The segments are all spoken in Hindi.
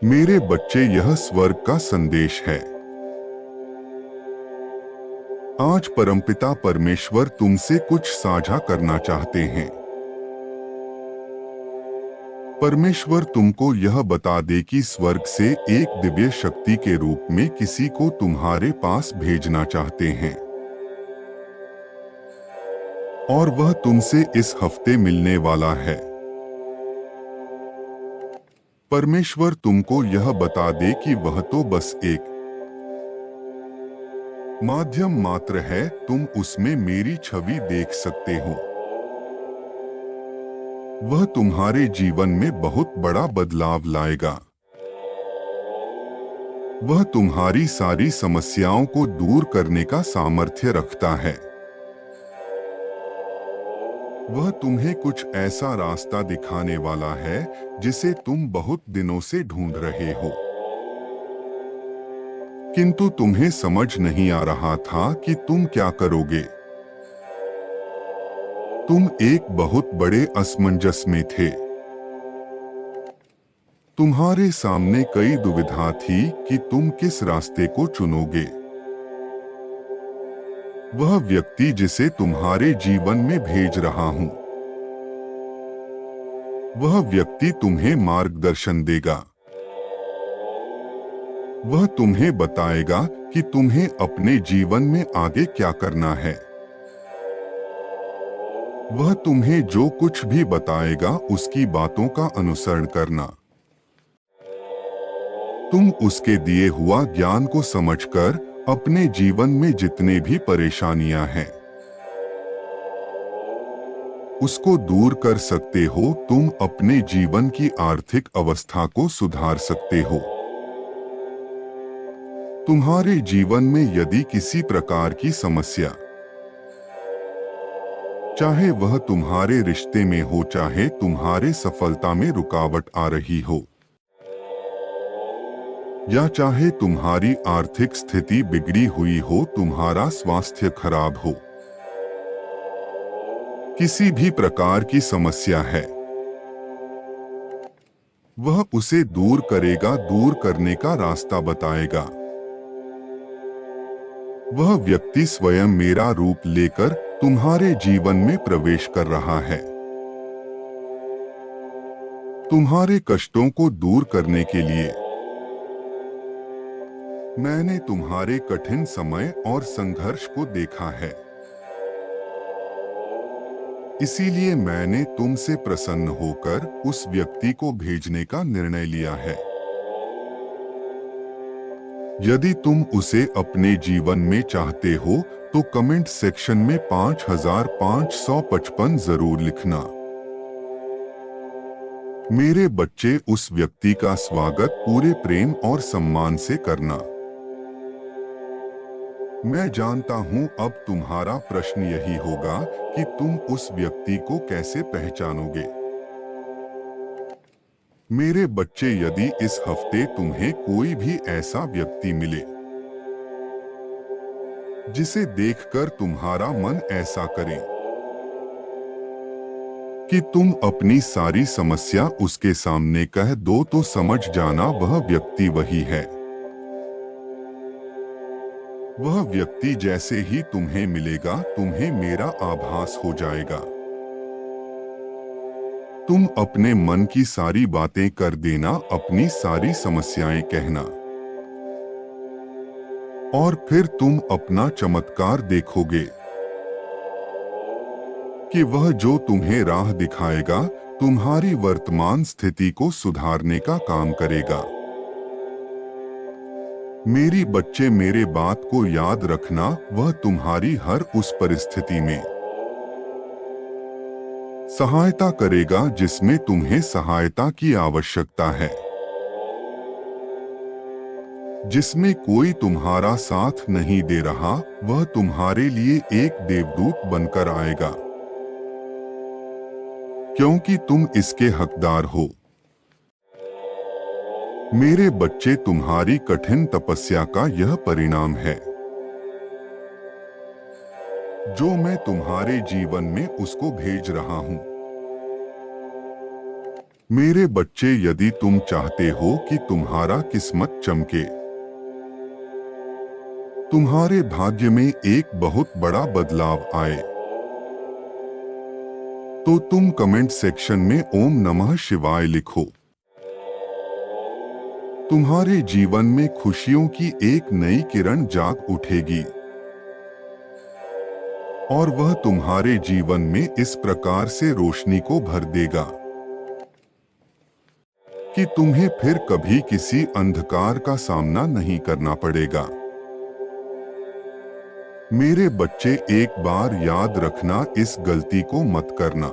मेरे बच्चे, यह स्वर्ग का संदेश है। आज परमपिता परमेश्वर तुमसे कुछ साझा करना चाहते हैं। परमेश्वर तुमको यह बता दे कि स्वर्ग से एक दिव्य शक्ति के रूप में किसी को तुम्हारे पास भेजना चाहते हैं, और वह तुमसे इस हफ्ते मिलने वाला है। परमेश्वर तुमको यह बता दे कि वह तो बस एक माध्यम मात्र है, तुम उसमें मेरी छवि देख सकते हो। वह तुम्हारे जीवन में बहुत बड़ा बदलाव लाएगा। वह तुम्हारी सारी समस्याओं को दूर करने का सामर्थ्य रखता है। वह तुम्हें कुछ ऐसा रास्ता दिखाने वाला है जिसे तुम बहुत दिनों से ढूंढ रहे हो, किंतु तुम्हें समझ नहीं आ रहा था कि तुम क्या करोगे। तुम एक बहुत बड़े असमंजस में थे। तुम्हारे सामने कई दुविधा थी कि तुम किस रास्ते को चुनोगे। वह व्यक्ति जिसे तुम्हारे जीवन में भेज रहा हूं, वह व्यक्ति तुम्हें मार्गदर्शन देगा। वह तुम्हें बताएगा कि तुम्हें अपने जीवन में आगे क्या करना है। वह तुम्हें जो कुछ भी बताएगा उसकी बातों का अनुसरण करना। तुम उसके दिए हुआ ज्ञान को समझकर अपने जीवन में जितने भी परेशानियां हैं उसको दूर कर सकते हो। तुम अपने जीवन की आर्थिक अवस्था को सुधार सकते हो। तुम्हारे जीवन में यदि किसी प्रकार की समस्या, चाहे वह तुम्हारे रिश्ते में हो, चाहे तुम्हारे सफलता में रुकावट आ रही हो, या चाहे तुम्हारी आर्थिक स्थिति बिगड़ी हुई हो, तुम्हारा स्वास्थ्य खराब हो, किसी भी प्रकार की समस्या है, वह उसे दूर करेगा, दूर करने का रास्ता बताएगा। वह व्यक्ति स्वयं मेरा रूप लेकर तुम्हारे जीवन में प्रवेश कर रहा है। तुम्हारे कष्टों को दूर करने के लिए मैंने तुम्हारे कठिन समय और संघर्ष को देखा है। इसीलिए मैंने तुमसे प्रसन्न होकर उस व्यक्ति को भेजने का निर्णय लिया है। यदि तुम उसे अपने जीवन में चाहते हो तो कमेंट सेक्शन में 5555 जरूर लिखना। मेरे बच्चे, उस व्यक्ति का स्वागत पूरे प्रेम और सम्मान से करना। मैं जानता हूं अब तुम्हारा प्रश्न यही होगा कि तुम उस व्यक्ति को कैसे पहचानोगे। मेरे बच्चे, यदि इस हफ्ते तुम्हें कोई भी ऐसा व्यक्ति मिले जिसे देखकर तुम्हारा मन ऐसा करे कि तुम अपनी सारी समस्या उसके सामने कह दो, तो समझ जाना वह व्यक्ति वही है। वह व्यक्ति जैसे ही तुम्हें मिलेगा तुम्हें मेरा आभास हो जाएगा। तुम अपने मन की सारी बातें कर देना, अपनी सारी समस्याएं कहना, और फिर तुम अपना चमत्कार देखोगे कि वह जो तुम्हें राह दिखाएगा तुम्हारी वर्तमान स्थिति को सुधारने का काम करेगा। मेरी बच्चे, मेरे बात को याद रखना, वह तुम्हारी हर उस परिस्थिति में सहायता करेगा जिसमें तुम्हें सहायता की आवश्यकता है। जिसमें कोई तुम्हारा साथ नहीं दे रहा, वह तुम्हारे लिए एक देवदूत बनकर आएगा, क्योंकि तुम इसके हकदार हो। मेरे बच्चे, तुम्हारी कठिन तपस्या का यह परिणाम है जो मैं तुम्हारे जीवन में उसको भेज रहा हूं। मेरे बच्चे, यदि तुम चाहते हो कि तुम्हारा किस्मत चमके, तुम्हारे भाग्य में एक बहुत बड़ा बदलाव आए, तो तुम कमेंट सेक्शन में ओम नमः शिवाय लिखो। तुम्हारे जीवन में खुशियों की एक नई किरण जाग उठेगी और वह तुम्हारे जीवन में इस प्रकार से रोशनी को भर देगा कि तुम्हें फिर कभी किसी अंधकार का सामना नहीं करना पड़ेगा। मेरे बच्चे, एक बार याद रखना, इस गलती को मत करना।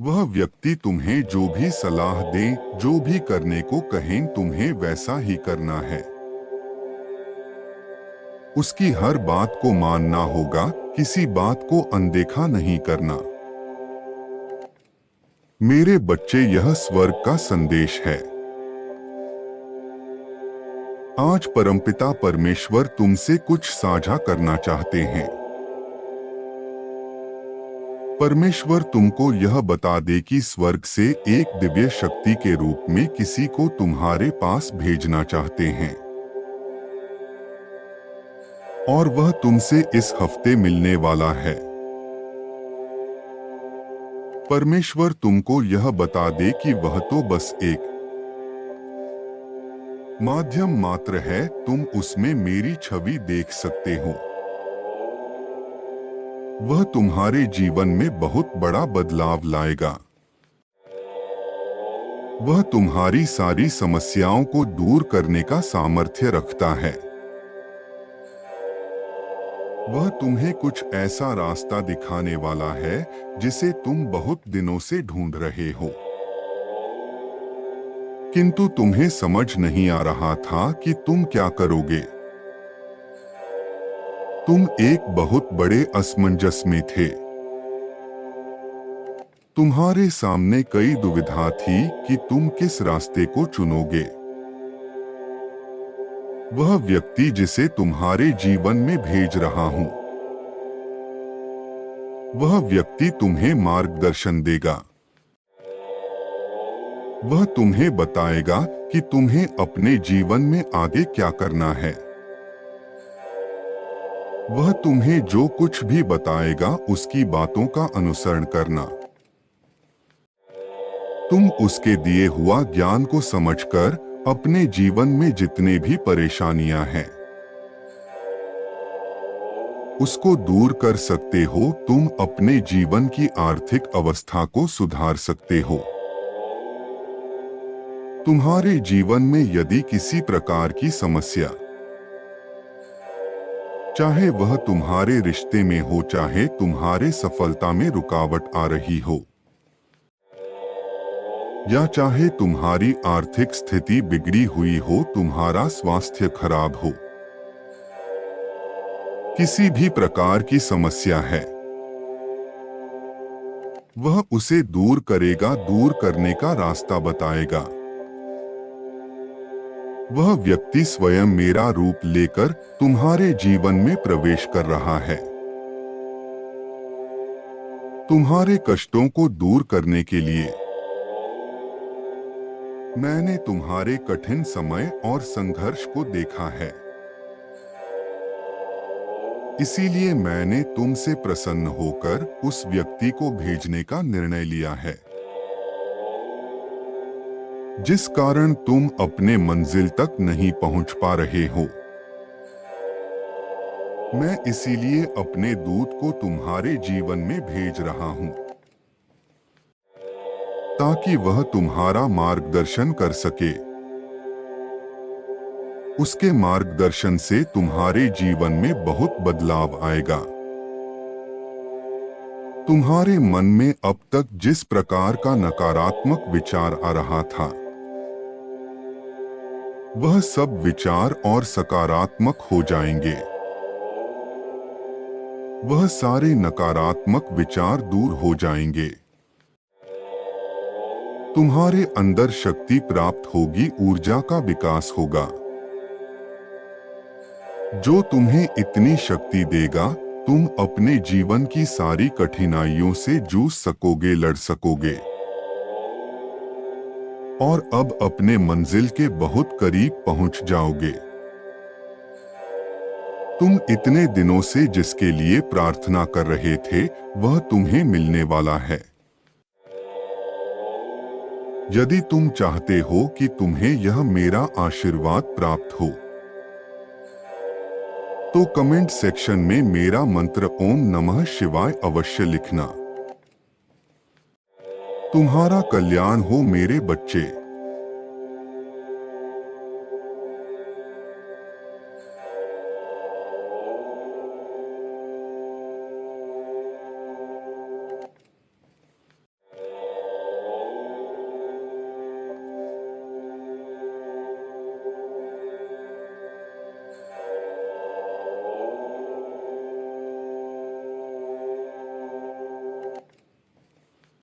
वह व्यक्ति तुम्हें जो भी सलाह दे, जो भी करने को कहें, तुम्हें वैसा ही करना है। उसकी हर बात को मानना होगा, किसी बात को अनदेखा नहीं करना। मेरे बच्चे, यह स्वर्ग का संदेश है। आज परमपिता परमेश्वर तुमसे कुछ साझा करना चाहते हैं। परमेश्वर तुमको यह बता दे कि स्वर्ग से एक दिव्य शक्ति के रूप में किसी को तुम्हारे पास भेजना चाहते हैं और वह तुमसे इस हफ्ते मिलने वाला है। परमेश्वर तुमको यह बता दे कि वह तो बस एक माध्यम मात्र है, तुम उसमें मेरी छवि देख सकते हो। वह तुम्हारे जीवन में बहुत बड़ा बदलाव लाएगा। वह तुम्हारी सारी समस्याओं को दूर करने का सामर्थ्य रखता है। वह तुम्हें कुछ ऐसा रास्ता दिखाने वाला है जिसे तुम बहुत दिनों से ढूंढ रहे हो, किंतु तुम्हें समझ नहीं आ रहा था कि तुम क्या करोगे। तुम एक बहुत बड़े असमंजस में थे। तुम्हारे सामने कई दुविधा थी कि तुम किस रास्ते को चुनोगे। वह व्यक्ति जिसे तुम्हारे जीवन में भेज रहा हूं, वह व्यक्ति तुम्हें मार्गदर्शन देगा। वह तुम्हें बताएगा कि तुम्हें अपने जीवन में आगे क्या करना है। वह तुम्हें जो कुछ भी बताएगा, उसकी बातों का अनुसरण करना। तुम उसके दिए हुआ ज्ञान को समझकर अपने जीवन में जितने भी परेशानियां हैं, उसको दूर कर सकते हो। तुम अपने जीवन की आर्थिक अवस्था को सुधार सकते हो। तुम्हारे जीवन में यदि किसी प्रकार की समस्या, चाहे वह तुम्हारे रिश्ते में हो, चाहे तुम्हारे सफलता में रुकावट आ रही हो, या चाहे तुम्हारी आर्थिक स्थिति बिगड़ी हुई हो, तुम्हारा स्वास्थ्य खराब हो, किसी भी प्रकार की समस्या है, वह उसे दूर करेगा, दूर करने का रास्ता बताएगा। वह व्यक्ति स्वयं मेरा रूप लेकर तुम्हारे जीवन में प्रवेश कर रहा है। तुम्हारे कष्टों को दूर करने के लिए मैंने तुम्हारे कठिन समय और संघर्ष को देखा है। इसीलिए मैंने तुमसे प्रसन्न होकर उस व्यक्ति को भेजने का निर्णय लिया है, जिस कारण तुम अपने मंजिल तक नहीं पहुंच पा रहे हो। मैं इसीलिए अपने दूत को तुम्हारे जीवन में भेज रहा हूं, ताकि वह तुम्हारा मार्गदर्शन कर सके। उसके मार्गदर्शन से तुम्हारे जीवन में बहुत बदलाव आएगा। तुम्हारे मन में अब तक जिस प्रकार का नकारात्मक विचार आ रहा था, वह सब विचार और सकारात्मक हो जाएंगे। वह सारे नकारात्मक विचार दूर हो जाएंगे। तुम्हारे अंदर शक्ति प्राप्त होगी, ऊर्जा का विकास होगा, जो तुम्हें इतनी शक्ति देगा, तुम अपने जीवन की सारी कठिनाइयों से जूझ सकोगे, लड़ सकोगे। और अब अपने मंजिल के बहुत करीब पहुंच जाओगे। तुम इतने दिनों से जिसके लिए प्रार्थना कर रहे थे वह तुम्हें मिलने वाला है। यदि तुम चाहते हो कि तुम्हें यह मेरा आशीर्वाद प्राप्त हो तो कमेंट सेक्शन में मेरा मंत्र ओम नमः शिवाय अवश्य लिखना। तुम्हारा कल्याण हो मेरे बच्चे।